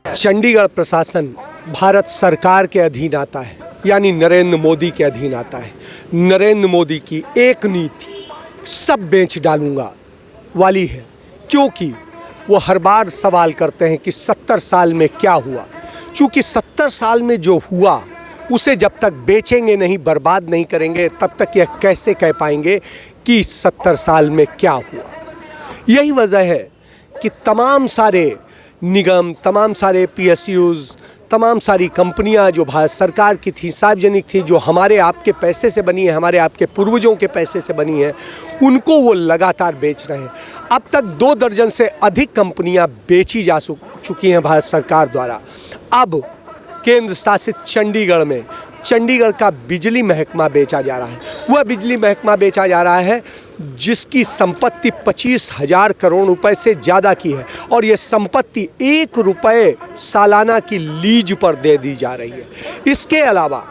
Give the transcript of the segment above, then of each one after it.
चंडीगढ़ प्रशासन भारत सरकार के अधीन आता है, यानी नरेंद्र मोदी के अधीन आता है। नरेंद्र मोदी की एक नीति सब बेच डालूंगा वाली है, क्योंकि वो हर बार सवाल करते हैं कि 70 साल में क्या हुआ। चूँकि 70 साल में जो हुआ उसे जब तक बेचेंगे नहीं, बर्बाद नहीं करेंगे, तब तक यह कैसे कह पाएंगे कि 70 साल में क्या हुआ। यही वजह है कि तमाम सारे निगम, तमाम सारे PSUs, तमाम सारी कंपनियां जो भारत सरकार की थी, सार्वजनिक थी, जो हमारे आपके पैसे से बनी है, हमारे आपके पूर्वजों के पैसे से बनी है, उनको वो लगातार बेच रहे हैं। अब तक 2 दर्जन से अधिक कंपनियां बेची जा चुकी हैं भारत सरकार द्वारा। अब केंद्र शासित चंडीगढ़ में चंडीगढ़ का बिजली महकमा बेचा जा रहा है। वह बिजली महकमा बेचा जा रहा है जिसकी संपत्ति 25,000 करोड़ रुपए से ज़्यादा की है, और ये संपत्ति 1 रुपये सालाना की लीज पर दे दी जा रही है। इसके अलावा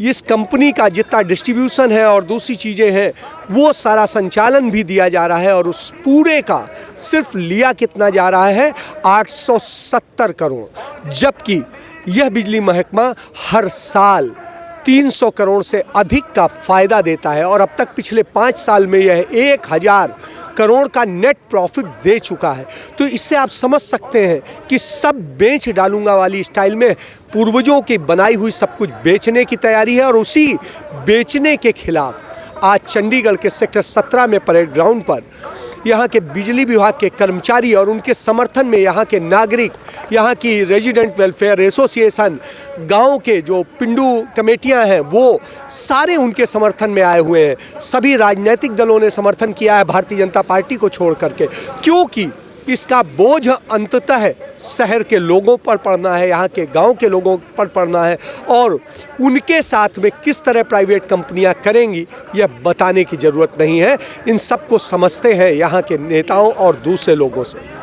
इस कंपनी का जितना डिस्ट्रीब्यूशन है और दूसरी चीज़ें हैं, वो सारा संचालन भी दिया जा रहा है, और उस पूरे का सिर्फ लिया कितना जा रहा है, 870 करोड़। जबकि यह बिजली महकमा हर साल 300 करोड़ से अधिक का फ़ायदा देता है, और अब तक पिछले 5 साल में यह 1000 करोड़ का नेट प्रॉफिट दे चुका है। तो इससे आप समझ सकते हैं कि सब बेच डालूंगा वाली स्टाइल में पूर्वजों की बनाई हुई सब कुछ बेचने की तैयारी है। और उसी बेचने के खिलाफ आज चंडीगढ़ के सेक्टर 17 में परेड ग्राउंड पर यहाँ के बिजली विभाग के कर्मचारी और उनके समर्थन में यहाँ के नागरिक, यहाँ की रेजिडेंट वेलफेयर एसोसिएशन, गांव के जो पिंडू कमेटियाँ हैं, वो सारे उनके समर्थन में आए हुए हैं। सभी राजनीतिक दलों ने समर्थन किया है भारतीय जनता पार्टी को छोड़ करके, क्योंकि इसका बोझ अंततः शहर के लोगों पर पड़ना है, यहाँ के गांव के लोगों पर पड़ना है, और उनके साथ में किस तरह प्राइवेट कंपनियां करेंगी यह बताने की ज़रूरत नहीं है। इन सबको समझते हैं यहाँ के नेताओं और दूसरे लोगों से।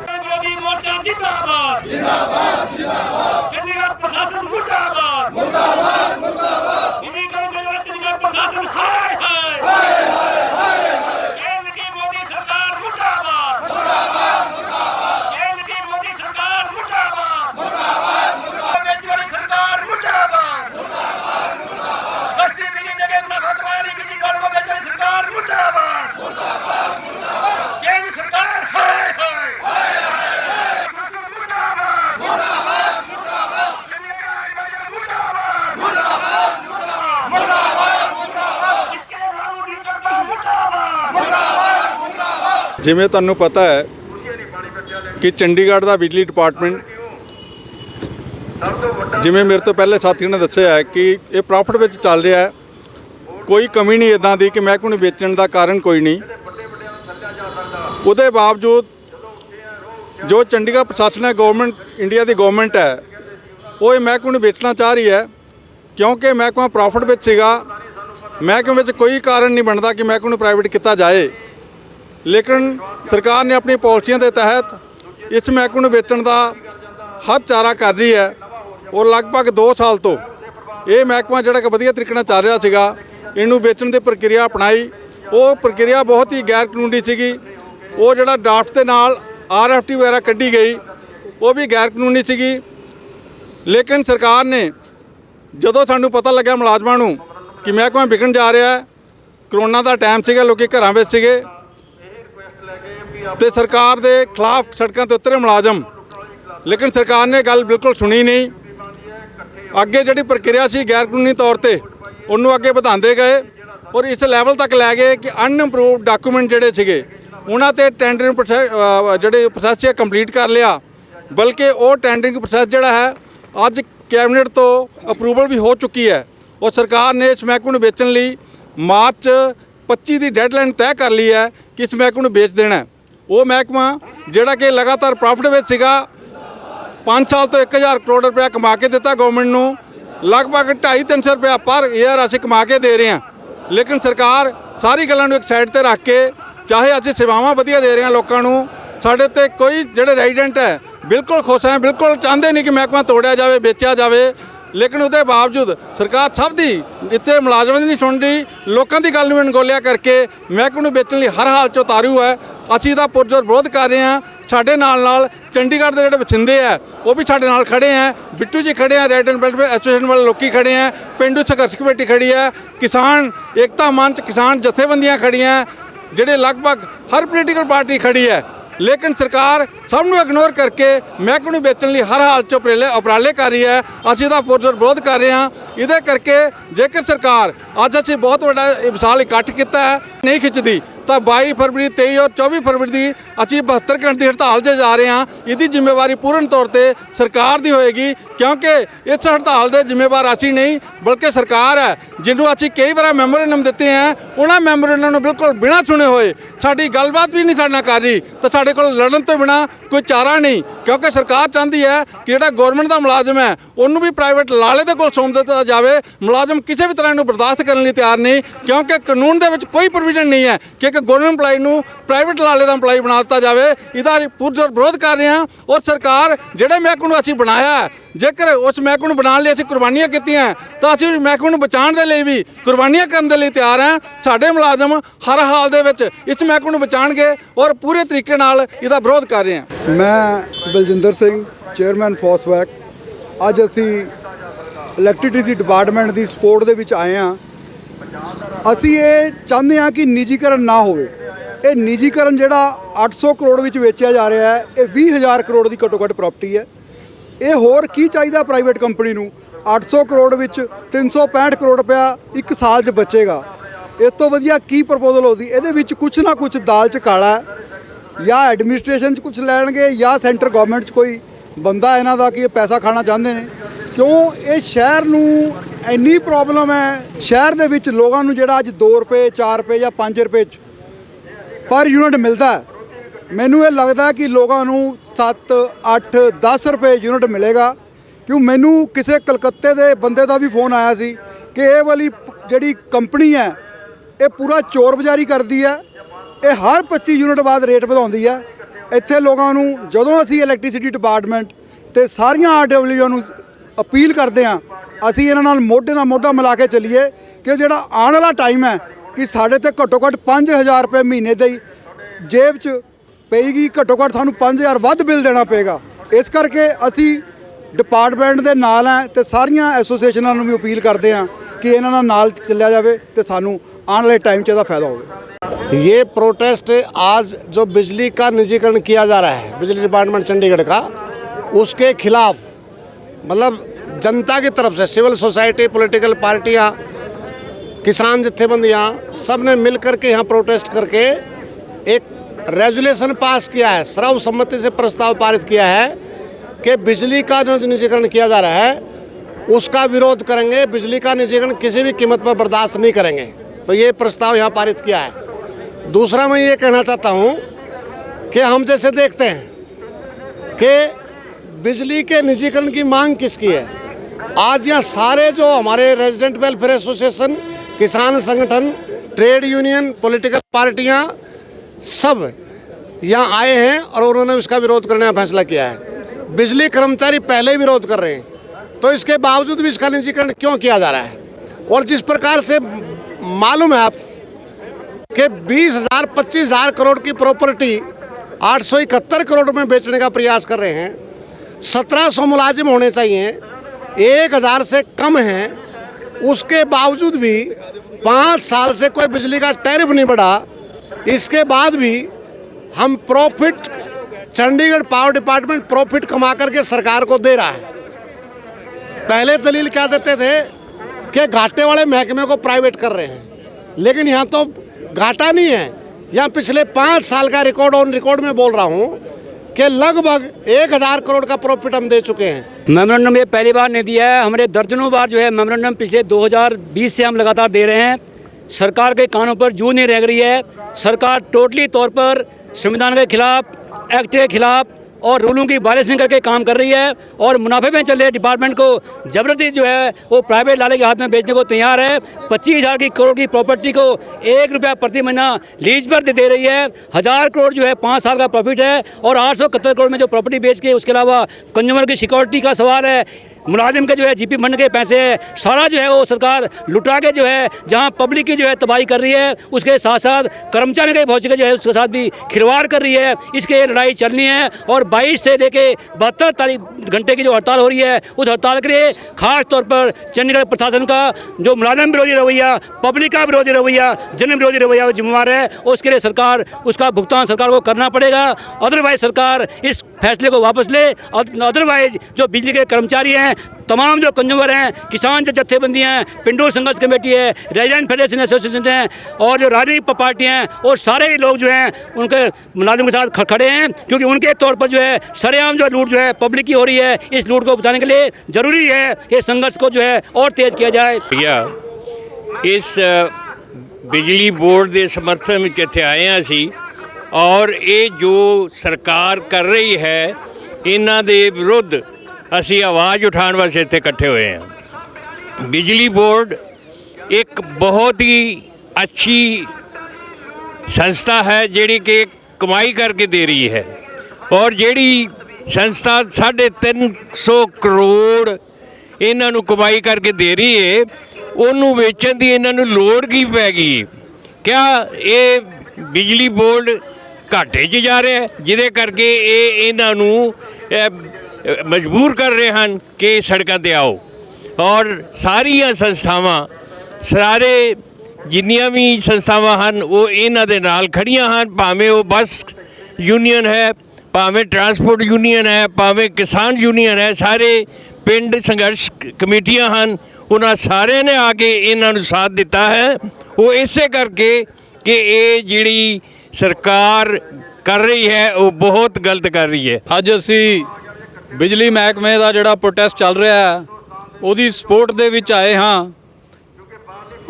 जिमें तुहानू पता है कि चंडीगढ़ का बिजली डिपार्टमेंट, जिमें मेरे तो पहले साथी ने दस्सिया है कि ये प्रॉफिट में चल रहा है। कोई कमी नहीं इदां दी कि महकमे नूं बेचण का कारण कोई नहीं। उसदे बावजूद जो चंडीगढ़ प्रशासन है, गवर्नमेंट इंडिया की गवर्नमेंट है, वो ये महकमे नूं बेचना चाह रही है, क्योंकि महकमा प्रॉफिट में सीगा। महकमे में कोई कारण नहीं बनता कि महकमे नूं प्राइवेट किया जाए, लेकिन सरकार ने अपनी पॉलिसियों के तहत इस महकमे नूं बेचण का हर चारा कर रही है। और लगभग 2 साल तो ये महकमा जिहड़ा कि वधिया तरीके नाल चल रहा सीगा, इनू बेचण की प्रक्रिया अपनाई। वो प्रक्रिया बहुत ही गैर कानूनी सीगी। वो जिहड़ा ड्राफ्ट के नाल RFT वगैरह कढ़ी गई, वो भी गैर कानूनी सीगी। लेकिन सरकार ने जदों सानू पता लग्या मुलाजमां नूं कि महकमा विकण जा रहा है, करोना का टाइम सीगा, लोग घरां विच सीगे, तो सरकार के खिलाफ सड़कों पर उतरे मुलाजम, लेकिन सरकार ने गल बिल्कुल सुनी नहीं। अगे जी प्रक्रिया सी गैर कानूनी तौर पर उन्होंने अगे बढ़ाते गए, और इस लैवल तक लै गए कि अनअप्रूवड डॉक्यूमेंट जोड़े थे उन्होंने टेंडरिंग जो प्रोसैस है कंप्लीट कर लिया। बल्कि वो टेंडरिंग प्रोसैस जोड़ा है अज कैबिनेट तो अप्रूवल भी हो चुकी है, और सरकार ने इस महकमे को बेचने लिए मार्च 25 की डेडलाइन तय कर ली है कि इस महकमे को बेच देना है। वो महकमा जोड़ा कि लगातार प्रॉफिट में सीगा, 5 साल तो 1000 करोड़ रुपया कमा के दिता गवर्नमेंट नूं, लगभग 250-300 रुपया पर ईयर असीं कमा के दे रहे हैं। लेकिन सरकार सारी गल्लां नूं एक साइड ते रख के, चाहे असीं सेवावां वधिया दे रहे हैं लोकां नूं, साडे ते कोई जिहड़े रेजिडेंट है बिल्कुल खुश हैं, बिल्कुल चाहते नहीं कि महकमा तोड़िया जाए, बेचा जाए, ਲੇਕਿਨ ਉਹਦੇ ਬਾਵਜੂਦ ਸਰਕਾਰ ਸਭ ਦੀ ਇੱਥੇ ਮੁਲਾਜ਼ਮਾਂ ਦੀ ਨਹੀਂ ਸੁਣ ਰਹੀ, ਲੋਕਾਂ ਦੀ ਗੱਲ ਨੂੰ ਅਣਗੌਲਿਆ ਕਰਕੇ ਮਹਿਕਮੇ ਨੂੰ ਵੇਚਣ ਲਈ ਹਰ ਹਾਲ 'ਚ ਉਤਾਰੂ ਹੈ। ਅਸੀਂ ਇਹਦਾ ਪੁਰਜ਼ੋਰ ਵਿਰੋਧ ਕਰ ਰਹੇ ਹਾਂ। ਸਾਡੇ ਨਾਲ ਚੰਡੀਗੜ੍ਹ ਦੇ ਜਿਹੜੇ ਵਸਿੰਦੇ ਆ ਉਹ ਵੀ ਸਾਡੇ ਨਾਲ ਖੜੇ ਆ, ਬਿੱਟੂ ਜੀ ਖੜੇ ਆ, ਰੈਡ ਐਂਡ ਵੈਲਫੇਅਰ ਐਸੋਸੀਏਸ਼ਨ ਵਾਲੇ ਲੋਕੀ ਖੜੇ ਆ, ਪਿੰਡੂ ਸੰਘਰਸ਼ ਕਮੇਟੀ ਖੜੀ ਹੈ, ਕਿਸਾਨ ਏਕਤਾ ਮੰਚ, ਕਿਸਾਨ ਜਥੇਬੰਦੀਆਂ ਖੜੀਆਂ, ਜਿਹੜੇ ਲਗਭਗ ਹਰ ਪੋਲੀਟੀਕਲ ਪਾਰਟੀ ਖੜੀ ਹੈ। ਲੇਕਿਨ ਸਰਕਾਰ ਸਭ ਨੂੰ ਇਗਨੋਰ ਕਰਕੇ ਮਹਿਕਮੇ ਨੂੰ ਵੇਚਣ ਲਈ ਹਰ ਹਾਲ 'ਚ ਉਪਰਾਲੇ ਕਰ ਰਹੀ ਹੈ। ਅਸੀਂ ਇਹਦਾ ਪੁਰਜ਼ੋਰ ਵਿਰੋਧ ਕਰ ਰਹੇ ਹਾਂ। ਇਹਦੇ ਕਰਕੇ ਜੇਕਰ ਸਰਕਾਰ ਅੱਜ ਅਸੀਂ ਬਹੁਤ ਵੱਡਾ ਵਿਸ਼ਾਲ ਇਕੱਠ ਕੀਤਾ ਹੈ ਨਹੀਂ ਖਿੱਚਦੀ ਤਾਂ 22 ਫਰਵਰੀ 23 ਔਰ 24 ਫਰਵਰੀ ਦੀ ਅਸੀਂ 72 ਘੰਟੇ ਦੀ ਹੜਤਾਲ 'ਤੇ ਜਾ ਰਹੇ ਹਾਂ। ਇਹਦੀ ਜ਼ਿੰਮੇਵਾਰੀ ਪੂਰਨ ਤੌਰ ਤੇ ਸਰਕਾਰ ਦੀ ਹੋਏਗੀ, ਕਿਉਂਕਿ ਇਸ ਹੜਤਾਲ ਦੇ ਜ਼ਿੰਮੇਵਾਰ ਅਸੀਂ ਨਹੀਂ ਬਲਕਿ ਸਰਕਾਰ ਹੈ, ਜਿਹਨੂੰ ਅਸੀਂ ਕਈ ਵਾਰ ਮੈਮੋਰੈਂਡਮ ਦਿੱਤੇ ਹੈ। ਉਹਨਾਂ ਮੈਮੋਰੈਂਡਮ ਨੂੰ ਬਿਲਕੁਲ ਬਿਨਾਂ ਸੁਣੇ ਹੋਏ ਸਾਡੀ ਗੱਲਬਾਤ ਵੀ ਨਹੀਂ ਸਾਡੇ ਨਾਲ ਕਰ ਰਹੀ ਤਾਂ ਸਾਡੇ ਕੋਲ ਲੜਨ ਤੋਂ ਬਿਨਾਂ ਕੋਈ ਚਾਰਾ ਨਹੀਂ, ਕਿਉਂਕਿ ਸਰਕਾਰ ਚਾਹੁੰਦੀ ਹੈ ਕਿ ਜਿਹੜਾ ਗਵਰਨਮੈਂਟ ਦਾ ਮੁਲਾਜ਼ਮ ਹੈ ਉਹਨੂੰ ਵੀ ਪ੍ਰਾਈਵੇਟ ਲਾਲੇ ਦੇ ਕੋਲ ਸੌਂਪ ਦਿੱਤਾ ਜਾਵੇ। ਮੁਲਾਜ਼ਮ ਕਿਸੇ ਵੀ ਤਰ੍ਹਾਂ ਨੂੰ ਬਰਦਾਸ਼ਤ ਕਰਨ ਲਈ ਤਿਆਰ ਨਹੀਂ, ਕਿਉਂਕਿ ਕਾਨੂੰਨ ਦੇ ਵਿੱਚ ਕੋਈ ਪ੍ਰੋਵੀਜ਼ਨ ਨਹੀਂ ਹੈ ਕਿ ਇੱਕ ਗਵਰਨਮੈਂਟ ਇੰਪਲਾਈ ਨੂੰ ਪ੍ਰਾਈਵੇਟ ਲਾਲੇ ਦਾ ਇੰਪਲਾਈ ਬਣਾ ਦਿੱਤਾ ਜਾਵੇ। ਇਹਦਾ ਪੁਰਜ਼ੋਰ ਵਿਰੋਧ ਕਰ ਰਹੇ ਹਾਂ। ਔਰ ਸਰਕਾਰ ਜਿਹੜੇ ਮਹਿਕਮੇ ਨੂੰ ਅਸੀਂ ਬਣਾਇਆ, ਜੇਕਰ ਉਸ ਮਹਿਕਮੇ ਨੂੰ ਬਣਾਉਣ ਲਈ ਅਸੀਂ ਕੁਰਬਾਨੀਆਂ ਕੀਤੀਆਂ ਤਾਂ ਅਸੀਂ ਮਹਿਕਮੇ ਨੂੰ ਬਚਾਉਣ ਦੇ ਲਈ ਵੀ ਕੁਰਬਾਨੀਆਂ ਕਰਨ ਦੇ ਲਈ ਤਿਆਰ ਹਾਂ। ਸਾਡੇ ਮੁਲਾਜ਼ਮ ਹਰ ਹਾਲ ਦੇ ਵਿੱਚ ਇਸ ਮਹਿਕਮੇ ਨੂੰ ਬਚਾਉਣਗੇ ਔਰ ਪੂਰੇ ਤਰੀਕੇ ਨਾਲ ਇਹਦਾ ਵਿਰੋਧ ਕਰ ਰਹੇ ਹਾਂ। ਮੈਂ ਬਲਜਿੰਦਰ ਸਿੰਘ, ਚੇਅਰਮੈਨ ਫੋਸਵੈਕ। ਅੱਜ ਅਸੀਂ ਇਲੈਕਟ੍ਰਿਸਿਟੀ ਡਿਪਾਰਟਮੈਂਟ ਦੀ ਸਪੋਰਟ ਦੇ ਵਿੱਚ ਆਏ ਹਾਂ। ਅਸੀਂ ਇਹ ਚਾਹੁੰਦੇ ਹਾਂ ਕਿ ਨਿੱਜੀਕਰਨ ਨਾ ਹੋਵੇ। ਇਹ ਨਿੱਜੀਕਰਨ ਜਿਹੜਾ 800 ਕਰੋੜ ਵਿੱਚ ਵੇਚਿਆ ਜਾ ਰਿਹਾ ਹੈ, ਇਹ 20,000 ਕਰੋੜ ਦੀ ਘੱਟੋ ਘੱਟ ਪ੍ਰਾਪਰਟੀ ਹੈ। ਇਹ ਹੋਰ ਕੀ ਚਾਹੀਦਾ ਪ੍ਰਾਈਵੇਟ ਕੰਪਨੀ ਨੂੰ? 800 ਕਰੋੜ ਵਿੱਚ 365 ਕਰੋੜ ਰੁਪਇਆ ਇੱਕ ਸਾਲ 'ਚ ਬਚੇਗਾ। ਇਸ ਤੋਂ ਵਧੀਆ ਕੀ ਪ੍ਰਪੋਜ਼ਲ ਹੋਦੀ? ਇਹਦੇ ਵਿੱਚ ਕੁਛ ਨਾ ਕੁਛ ਦਾਲ 'ਚ ਕਾਲਾ ਹੈ। ਜਾਂ ਐਡਮਿਨਿਸਟ੍ਰੇਸ਼ਨ 'ਚ ਕੁਛ ਲੈਣਗੇ ਜਾਂ ਸੈਂਟਰ ਗਵਰਨਮੈਂਟ 'ਚ ਕੋਈ ਬੰਦਾ ਇਹਨਾਂ ਦਾ ਕਿ ਇਹ ਪੈਸਾ ਖਾਣਾ ਚਾਹੁੰਦੇ ਨੇ। ਕਿਉਂ ਇਹ ਸ਼ਹਿਰ ਨੂੰ ਇੰਨੀ ਪ੍ਰੋਬਲਮ ਹੈ। ਸ਼ਹਿਰ ਦੇ ਵਿੱਚ ਲੋਕਾਂ ਨੂੰ ਜਿਹੜਾ ਅੱਜ 2 ਰੁਪਏ 4 ਰੁਪਏ ਜਾਂ 5 ਰੁਪਏ 'ਚ ਪਰ ਯੂਨਿਟ ਮਿਲਦਾ, ਮੈਨੂੰ ਇਹ ਲੱਗਦਾ ਕਿ ਲੋਕਾਂ ਨੂੰ 7 8 10 ਰੁਪਏ ਯੂਨਿਟ ਮਿਲੇਗਾ। ਕਿਉਂ ਮੈਨੂੰ ਕਿਸੇ ਕਲਕੱਤੇ ਦੇ ਬੰਦੇ ਦਾ ਵੀ ਫੋਨ ਆਇਆ ਸੀ ਕਿ ਇਹ ਵਾਲੀ ਜਿਹੜੀ ਕੰਪਨੀ ਹੈ ਇਹ ਪੂਰਾ ਚੋਰ ਬਜ਼ਾਰੀ ਕਰਦੀ ਹੈ। ਇਹ ਹਰ 25 ਯੂਨਿਟ ਬਾਅਦ ਰੇਟ ਵਧਾਉਂਦੀ ਹੈ। ਇੱਥੇ ਲੋਕਾਂ ਨੂੰ ਜਦੋਂ ਅਸੀਂ ਇਲੈਕਟ੍ਰਿਸਿਟੀ ਡਿਪਾਰਟਮੈਂਟ ਤੇ ਸਾਰੀਆਂ ਆਰਡਬਲਯੂ ਨੂੰ ਅਪੀਲ ਕਰਦੇ ਹਾਂ, ਅਸੀਂ ਇਹਨਾਂ ਨਾਲ ਮੋਢੇ ਨਾਲ ਮੋਢਾ ਮਿਲਾ ਕੇ ਚੱਲੀਏ ਕਿ ਜਿਹੜਾ ਆਉਣ ਵਾਲਾ ਟਾਈਮ ਹੈ ਕਿ ਸਾਡੇ ਤੇ ਘੱਟੋ ਘੱਟ 5,000 ਰੁਪਏ ਮਹੀਨੇ ਦੇ ਹੀ ਜੇਬ 'ਚ ਪਏਗੀ। ਘੱਟੋ ਘੱਟ ਸਾਨੂੰ 5,000 ਵੱਧ ਬਿੱਲ ਦੇਣਾ ਪਏਗਾ। ਇਸ ਕਰਕੇ ਅਸੀਂ ਡਿਪਾਰਟਮੈਂਟ ਦੇ ਨਾਲ ਹੈ ਤੇ ਸਾਰੀਆਂ ਐਸੋਸੀਏਸ਼ਨਾਂ ਨੂੰ ਵੀ ਅਪੀਲ ਕਰਦੇ ਹਾਂ ਕਿ ਇਹਨਾਂ ਨਾਲ ਚੱਲਿਆ ਜਾਵੇ ਤੇ ਸਾਨੂੰ आने वाले टाइम ज़्यादा फ़ायदा होगा। ये प्रोटेस्ट आज जो बिजली का निजीकरण किया जा रहा है, बिजली डिपार्टमेंट चंडीगढ़ का, उसके खिलाफ मतलब जनता की तरफ से सिविल सोसाइटी, पॉलिटिकल पार्टियां, किसान जत्थेबंदियां सब ने मिल करके यहाँ प्रोटेस्ट करके एक रेजोल्यूशन पास किया है, सर्वसम्मति से प्रस्ताव पारित किया है कि बिजली का जो निजीकरण किया जा रहा है उसका विरोध करेंगे। बिजली का निजीकरण किसी भी कीमत पर बर्दाश्त नहीं करेंगे। तो ये प्रस्ताव यहाँ पारित किया है। दूसरा मैं ये कहना चाहता हूँ कि हम जैसे देखते हैं कि बिजली के निजीकरण की मांग किसकी है। आज यहाँ सारे जो हमारे रेजिडेंट वेलफेयर एसोसिएशन, किसान संगठन, ट्रेड यूनियन, पॉलिटिकल पार्टियाँ सब यहाँ आए हैं और उन्होंने उसका विरोध करने का फैसला किया है। बिजली कर्मचारी पहले ही विरोध कर रहे हैं, तो इसके बावजूद भी इसका निजीकरण क्यों किया जा रहा है? और जिस प्रकार से मालूम है आप कि 20,000 25,000 करोड़ की प्रॉपर्टी 871 करोड़ में बेचने का प्रयास कर रहे हैं। 1700 मुलाजिम होने चाहिए, 1,000 से कम हैं, उसके बावजूद भी 5 साल से कोई बिजली का टैरिफ नहीं बढ़ा। इसके बाद भी हम profit, Chandigarh power department profit कमा करके सरकार को दे रहा है। पहले दलील क्या देते थे कि घाटे वाले महकमे को प्राइवेट कर रहे हैं, लेकिन यहाँ तो घाटा नहीं है। यहाँ पिछले 5 साल का रिकॉर्ड ऑन रिकॉर्ड में बोल रहा हूँ कि लगभग 1,000 करोड़ का प्रॉफिट हम दे चुके हैं। मेमोरेंडम ये पहली बार नहीं दिया है, हमारे दर्जनों बार जो है मेमोरेंडम पिछले 2020 से हम लगातार दे रहे हैं। सरकार के कानों पर जू नहीं रह रही है। सरकार टोटली तौर पर संविधान के खिलाफ, एक्ट के खिलाफ और रूलों की वायलेशन करके काम कर रही है और मुनाफे में चल रहे डिपार्टमेंट को जबरदस्ती जो है वो प्राइवेट लाले के हाथ में बेचने को तैयार है। 25,000 की करोड़ की प्रॉपर्टी को 1 रुपया प्रति महीना लीज पर दे रही है। 1,000 करोड़ जो है 5 साल का प्रॉफिट है और 871 करोड़ में जो प्रॉपर्टी बेच के, उसके अलावा कंज्यूमर की सिक्योरिटी का सवाल है, मुलाजिम के जो है जीपी फंड के पैसे है, सारा जो है वो सरकार लुटा के जो है जहाँ पब्लिक की जो है तबाही कर रही है, उसके साथ साथ कर्मचारी के भविष्य के जो है उसके साथ भी खिलवाड़ कर रही है। इसके लड़ाई चलनी है और 22 से लेके 72 घंटे की जो हड़ताल हो रही है, उस हड़ताल के लिए खास तौर पर चंडीगढ़ प्रशासन का जो मुलाजिम विरोधी रवैया, पब्लिक का विरोधी रवैया, जन विरोधी रवैया जिम्मेवार है। उसके लिए सरकार उसका भुगतान सरकार को करना पड़ेगा। अदरवाइज सरकार इस फैसले को वापस ले। अदरवाइज जो बिजली के कर्मचारी हैं, तमाम जो कंज्यूमर हैं, किसान जो जत्थेबंदियाँ हैं, पिंडो संघर्ष कमेटी है, रेजिडेंट फेडरेशन एसोसिएशन है और जो राजनीतिक पार्टियाँ हैं और सारे ही लोग जो हैं उनके मुलाजिम के साथ खड़े हैं, क्योंकि उनके तौर पर जो है सरेआम जो लूट जो है पब्लिक की हो रही है। इस लूट को बचाने के लिए ज़रूरी है कि संघर्ष को जो है और तेज़ किया जाए। इस बिजली बोर्ड के समर्थन में इत्थे आए हैं असी, और ये जो सरकार कर रही है इन्हां दे विरुद्ध असी आवाज़ उठाने वास्ते इत्थे इकट्ठे हुए हैं। बिजली बोर्ड एक बहुत ही अच्छी संस्था है जिहड़ी कि कमाई करके दे रही है, और जिहड़ी संस्था 350 करोड़ इन्हां नूं कमाई करके दे रही है, ਉਹਨੂੰ ਵੇਚਣ ਦੀ ਇਹਨਾਂ ਨੂੰ ਲੋੜ ਕੀ ਪੈ ਗਈ? क्या ਇਹ ਬਿਜਲੀ ਬੋਰਡ ਘਾਟੇ 'ਚ ਜਾ ਰਿਹਾ ਹੈ, ਜਿਹਦੇ ਕਰਕੇ ਇਹ ਇਹਨਾਂ ਨੂੰ ਮਜਬੂਰ ਕਰ ਰਹੇ ਹਨ ਕਿ ਸੜਕਾਂ 'ਤੇ ਆਓ। ਔਰ ਸਾਰੀਆਂ ਸੰਸਥਾਵਾਂ, ਸਾਰੇ ਜਿੰਨੀਆਂ ਵੀ ਸੰਸਥਾਵਾਂ ਹਨ ਉਹ ਇਹਨਾਂ ਦੇ ਨਾਲ ਖੜੀਆਂ ਹਨ, ਭਾਵੇਂ ਉਹ ਬੱਸ ਯੂਨੀਅਨ ਹੈ, ਭਾਵੇਂ ਟਰਾਂਸਪੋਰਟ ਯੂਨੀਅਨ ਹੈ, ਭਾਵੇਂ ਕਿਸਾਨ ਯੂਨੀਅਨ ਹੈ, ਸਾਰੇ ਪਿੰਡ ਸੰਘਰਸ਼ ਕਮੇਟੀਆਂ ਹਨ, ਉਹਨਾਂ ਸਾਰਿਆਂ ਨੇ ਆ ਕੇ ਇਹਨਾਂ ਨੂੰ ਸਾਥ ਦਿੱਤਾ ਹੈ। ਉਹ ਇਸੇ ਕਰਕੇ ਕਿ ਇਹ ਜਿਹੜੀ ਸਰਕਾਰ ਕਰ ਰਹੀ ਹੈ ਉਹ ਬਹੁਤ ਗਲਤ ਕਰ ਰਹੀ ਹੈ। ਅੱਜ ਅਸੀਂ ਬਿਜਲੀ ਮਹਿਕਮੇ ਦਾ ਜਿਹੜਾ ਪ੍ਰੋਟੈਸਟ ਚੱਲ ਰਿਹਾ ਹੈ ਉਹਦੀ ਸਪੋਰਟ ਦੇ ਵਿੱਚ ਆਏ ਹਾਂ।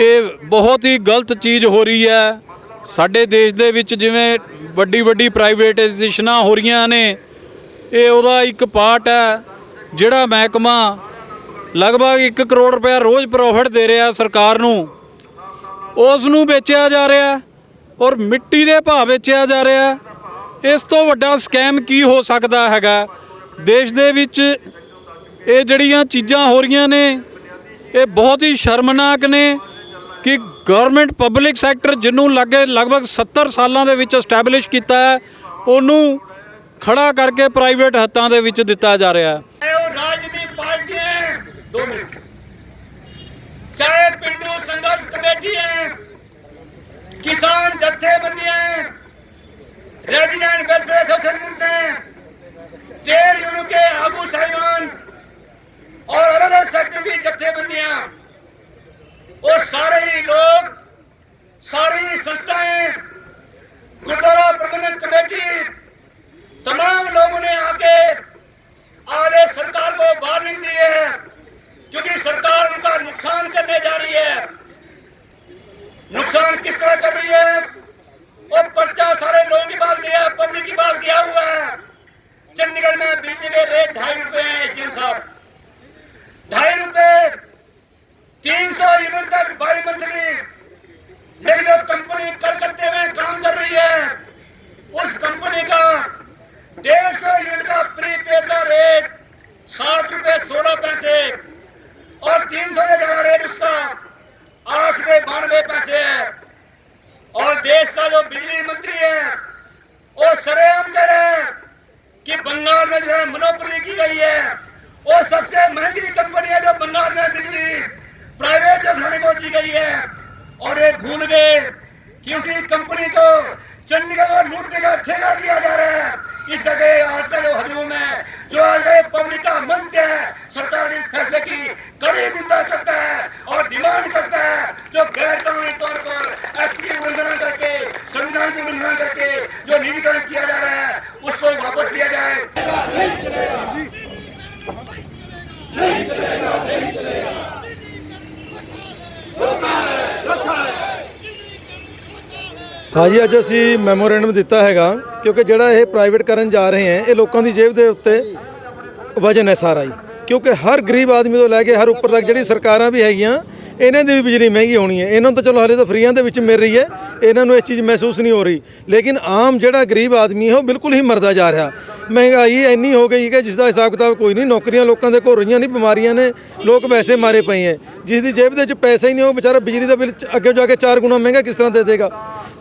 ਇਹ ਬਹੁਤ ਹੀ ਗਲਤ ਚੀਜ਼ ਹੋ ਰਹੀ ਹੈ ਸਾਡੇ ਦੇਸ਼ ਦੇ ਵਿੱਚ। ਜਿਵੇਂ ਵੱਡੀ ਪ੍ਰਾਈਵੇਟਾਈਜੇਸ਼ਨਾਂ ਹੋ ਰਹੀਆਂ ਨੇ, ਇਹ ਉਹਦਾ ਇੱਕ ਪਾਰਟ ਹੈ। ਜਿਹੜਾ ਮਹਿਕਮਾ ਲਗਭਗ 1 ਕਰੋੜ ਰੁਪਇਆ ਰੋਜ਼ ਪ੍ਰੋਫਿਟ ਦੇ ਰਿਹਾ ਸਰਕਾਰ ਨੂੰ, ਉਸ ਨੂੰ ਵੇਚਿਆ ਜਾ ਰਿਹਾ ਔਰ ਮਿੱਟੀ ਦੇ ਭਾਅ ਵੇਚਿਆ ਜਾ ਰਿਹਾ। ਇਸ ਤੋਂ ਵੱਡਾ ਸਕੈਮ ਕੀ ਹੋ ਸਕਦਾ ਹੈਗਾ ਦੇਸ਼ ਦੇ ਵਿੱਚ? ਇਹ ਜਿਹੜੀਆਂ ਚੀਜ਼ਾਂ ਹੋ ਰਹੀਆਂ ਨੇ ਇਹ ਬਹੁਤ ਹੀ ਸ਼ਰਮਨਾਕ ਨੇ ਕਿ ਗਵਰਨਮੈਂਟ ਪਬਲਿਕ ਸੈਕਟਰ ਜਿਹਨੂੰ ਲਗਭਗ 70 ਸਾਲਾਂ ਦੇ ਵਿੱਚ ਐਸਟੈਬਲਿਸ਼ ਕੀਤਾ ਹੈ, ਉਹਨੂੰ ਖੜਾ ਕਰਕੇ ਪ੍ਰਾਈਵੇਟ ਹੱਥਾਂ ਦੇ ਵਿੱਚ ਦਿੱਤਾ ਜਾ ਰਿਹਾ ਹੈ। चाहे पिंडू संघर्ष कमेटी है, किसान जत्थेबंदियां हैं, रेजिडेंट वेलफेयर एसोसिएशन हैं, ट्रेड यूनियन के आगू साहिबान और अलग अलग सेक्टर की जत्थेबंदियां, वो सारे ही लोग, सारी ही संस्थाएं, गुरुद्वारा प्रबंधन कमेटी, तमाम लोगों ने आके आगे सरकार को वार्निंग दी है, क्योंकि सरकार उनका नुकसान करने जा रही है। नुकसान किस तरह कर रही है? और पर्चा सारे लोगों की बात किया, पब्लिक की बात किया हुआ है। चंडीगढ़ में बिजली के रेट 2.5 रुपए हैं एसडीएम साहब, 2.5 रुपए 300 यूनिट तक बाई मंथली। लेकिन जो कंपनी कलकत्ते में काम कर रही है, उस कंपनी का 150 यूनिट का प्रीपेड का रेट 7 रुपए 16 पैसे और 300 से ज़्यादा रेट उसका 8 रुपये 92 पैसे है। और देश का जो बिजली मंत्री है वो सरेआम कह रहे हैं कि बंगाल में जो है मोनोपोली की गई है। वो सबसे महंगी कंपनी है जो बंगाल में बिजली प्राइवेट जो घराने को दी गई है, और ये भूल गए कि उसी कंपनी को चंडीगढ़ को लूटने का ठेका दिया जा रहा है। इस करके आज का जो हजूम है, जो आज का पब्लिक का मंच है, सरकार इस फैसले की कड़ी निंदा करता है और डिमांड करता है जो गैर कानूनी तौर पर एक्ट की उल्लंघना करके, संविधान की उल्लंघना करके जो निजीकरण किया जा रहा है उसको वापस लिया जाए। हाँ जी, अज असी मैमोरेंडम दिता हैगा क्योंकि ਜਿਹੜਾ ਇਹ ਪ੍ਰਾਈਵੇਟ ਕਰਨ ਜਾ ਰਹੇ हैं ਇਹ ਲੋਕਾਂ ਦੀ ਜੇਬ ਦੇ ਉੱਤੇ ਵਜਨ ਹੈ ਸਾਰਾ ਹੀ। ਕਿਉਂਕਿ ਹਰ ਗਰੀਬ ਆਦਮੀ ਤੋਂ ਲੈ ਕੇ ਹਰ ਉੱਪਰ ਤੱਕ ਜਿਹੜੀ ਸਰਕਾਰਾਂ ਵੀ ਹੈਗੀਆਂ ਇਹਨਾਂ ਦੀ ਵੀ ਬਿਜਲੀ ਮਹਿੰਗੀ ਹੋਣੀ ਹੈ। ਇਹਨਾਂ ਨੂੰ ਤਾਂ ਚਲੋ ਹਾਲੇ ਤਾਂ ਫਰੀਆਂ ਦੇ ਵਿੱਚ ਮਿਲ ਰਹੀ ਹੈ, ਇਹਨਾਂ ਨੂੰ ਇਹ ਚੀਜ਼ ਮਹਿਸੂਸ ਨਹੀਂ ਹੋ ਰਹੀ, ਲੇਕਿਨ ਆਮ ਜਿਹੜਾ ਗਰੀਬ ਆਦਮੀ ਹੈ ਉਹ ਬਿਲਕੁਲ ਹੀ ਮਰਦਾ ਜਾ ਰਿਹਾ। ਮਹਿੰਗਾਈ ਇੰਨੀ ਹੋ ਗਈ ਕਿ ਜਿਸ ਦਾ ਹਿਸਾਬ ਕਿਤਾਬ ਕੋਈ ਨਹੀਂ, ਨੌਕਰੀਆਂ ਲੋਕਾਂ ਦੇ ਘੁਰ ਰਹੀਆਂ ਨਹੀਂ, ਬਿਮਾਰੀਆਂ ਨੇ, ਲੋਕ ਵੈਸੇ ਮਾਰੇ ਪਏ ਹੈ। ਜਿਸ ਦੀ ਜੇਬ ਦੇ ਵਿੱਚ ਪੈਸਾ ਹੀ ਨਹੀਂ, ਉਹ ਵਿਚਾਰਾ ਬਿਜਲੀ ਦਾ ਬਿੱਲ ਅੱਗੇ ਜਾ ਕੇ 4 ਗੁਣਾ ਮਹਿੰਗਾ ਕਿਸ ਤਰ੍ਹਾਂ ਦੇ ਦੇਗਾ।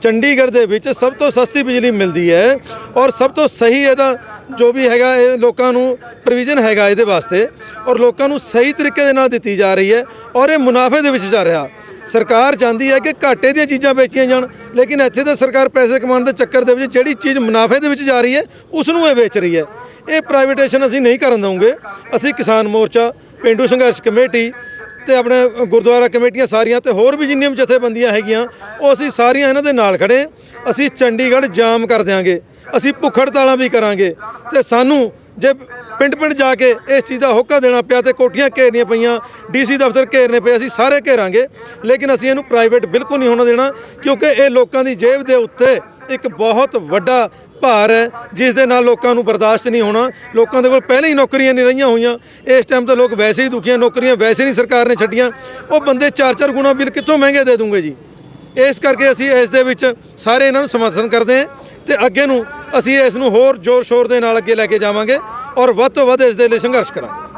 ਚੰਡੀਗੜ੍ਹ ਦੇ ਵਿੱਚ ਸਭ ਤੋਂ ਸਸਤੀ ਬਿਜਲੀ ਮਿਲਦੀ ਹੈ ਔਰ ਸਭ ਤੋਂ ਸਹੀ ਇਹਦਾ ਜੋ ਵੀ ਹੈਗਾ ਇਹ ਲੋਕਾਂ ਨੂੰ ਪ੍ਰੋਵੀਜ਼ਨ ਹੈਗਾ ਇਹਦੇ ਵਾਸਤੇ, ਔਰ ਲੋਕਾਂ ਨੂੰ ਸਹੀ ਤਰੀਕੇ ਦੇ ਨਾਲ ਦਿੱਤੀ ਜਾ ਰਹੀ ਹੈ ਔਰ ਇਹ ਮੁਨਾਫੇ ਦੇ ਵਿੱਚ ਜਾ ਰਿਹਾ। ਸਰਕਾਰ ਚਾਹੁੰਦੀ ਹੈ ਕਿ ਘਾਟੇ ਦੀਆਂ ਚੀਜ਼ਾਂ ਵੇਚੀਆਂ ਜਾਣ, ਲੇਕਿਨ ਇੱਥੇ ਤਾਂ ਸਰਕਾਰ ਪੈਸੇ ਕਮਾਉਣ ਦੇ ਚੱਕਰ ਦੇ ਵਿੱਚ ਜਿਹੜੀ ਚੀਜ਼ ਮੁਨਾਫੇ ਦੇ ਵਿੱਚ ਜਾ ਰਹੀ ਹੈ ਉਸ ਨੂੰ ਇਹ ਵੇਚ ਰਹੀ ਹੈ। ਇਹ ਪ੍ਰਾਈਵੇਟੇਸ਼ਨ ਅਸੀਂ ਨਹੀਂ ਕਰਨ ਦਵਾਂਗੇ। ਅਸੀਂ ਕਿਸਾਨ ਮੋਰਚਾ, ਪੇਂਡੂ ਸੰਘਰਸ਼ ਕਮੇਟੀ ਤੇ ਆਪਣੇ ਗੁਰਦੁਆਰਾ ਕਮੇਟੀਆਂ ਸਾਰੀਆਂ ਤੇ ਹੋਰ ਵੀ ਜਿੰਨੀਆਂ ਜਥੇਬੰਦੀਆਂ ਹੈਗੀਆਂ ਉਹ ਅਸੀਂ ਸਾਰੀਆਂ ਇਹਨਾਂ ਦੇ ਨਾਲ ਖੜੇ। ਅਸੀਂ ਚੰਡੀਗੜ੍ਹ ਜਾਮ ਕਰ ਦਿਆਂਗੇ, ਅਸੀਂ ਭੁੱਖ ਹੜਤਾਲਾਂ ਵੀ ਕਰਾਂਗੇ ਤੇ ਸਾਨੂੰ ਜੇ ਪਿੰਡ ਜਾ ਕੇ ਇਸ ਚੀਜ਼ ਦਾ ਹੋਕਾ ਦੇਣਾ ਪਿਆ ਤੇ ਕੋਠੀਆਂ ਘੇਰਨੀਆਂ ਪਈਆਂ, ਡੀਸੀ ਦਫ਼ਤਰ ਘੇਰਨੇ ਪਏ, ਅਸੀਂ ਸਾਰੇ ਘੇਰਾਂਗੇ, ਲੇਕਿਨ ਅਸੀਂ ਇਹਨੂੰ ਪ੍ਰਾਈਵੇਟ ਬਿਲਕੁਲ ਨਹੀਂ ਹੋਣਾ ਦੇਣਾ, ਕਿਉਂਕਿ ਇਹ ਲੋਕਾਂ ਦੀ ਜੇਬ ਦੇ ਉੱਤੇ ਇੱਕ ਬਹੁਤ ਵੱਡਾ ਭਾਰ ਹੈ ਜਿਸ ਦੇ ਨਾਲ ਲੋਕਾਂ ਨੂੰ ਬਰਦਾਸ਼ਤ ਨਹੀਂ ਹੋਣਾ। ਲੋਕਾਂ ਦੇ ਕੋਲ ਪਹਿਲੇ ਹੀ ਨੌਕਰੀਆਂ ਨਹੀਂ ਰਹੀਆਂ ਹੋਈਆਂ, ਇਸ ਟਾਈਮ ਤਾਂ ਲੋਕ ਵੈਸੇ ਹੀ ਦੁਖੀਆਂ, ਨੌਕਰੀਆਂ ਵੈਸੇ ਨਹੀਂ ਸਰਕਾਰ ਨੇ ਛੱਡੀਆਂ, ਉਹ ਬੰਦੇ 4-4 ਗੁਣਾ ਬਿੱਲ ਕਿੱਥੋਂ ਮਹਿੰਗੇ ਦੇ ਦੂੰਗੇ ਜੀ। ਇਸ ਕਰਕੇ ਅਸੀਂ ਇਸ ਦੇ ਵਿੱਚ ਸਾਰੇ ਇਹਨਾਂ ਨੂੰ ਸਮਰਥਨ ਕਰਦੇ ਹਾਂ ਤੇ ਅੱਗੇ ਨੂੰ ਅਸੀਂ ਇਸ ਨੂੰ ਹੋਰ ਜ਼ੋਰ ਸ਼ੋਰ ਦੇ ਨਾਲ ਅੱਗੇ ਲੈ ਕੇ ਜਾਵਾਂਗੇ ਔਰ ਵੱਧ ਤੋਂ ਵੱਧ ਇਸ ਦੇ ਲਈ ਸੰਘਰਸ਼ ਕਰਾਂਗੇ।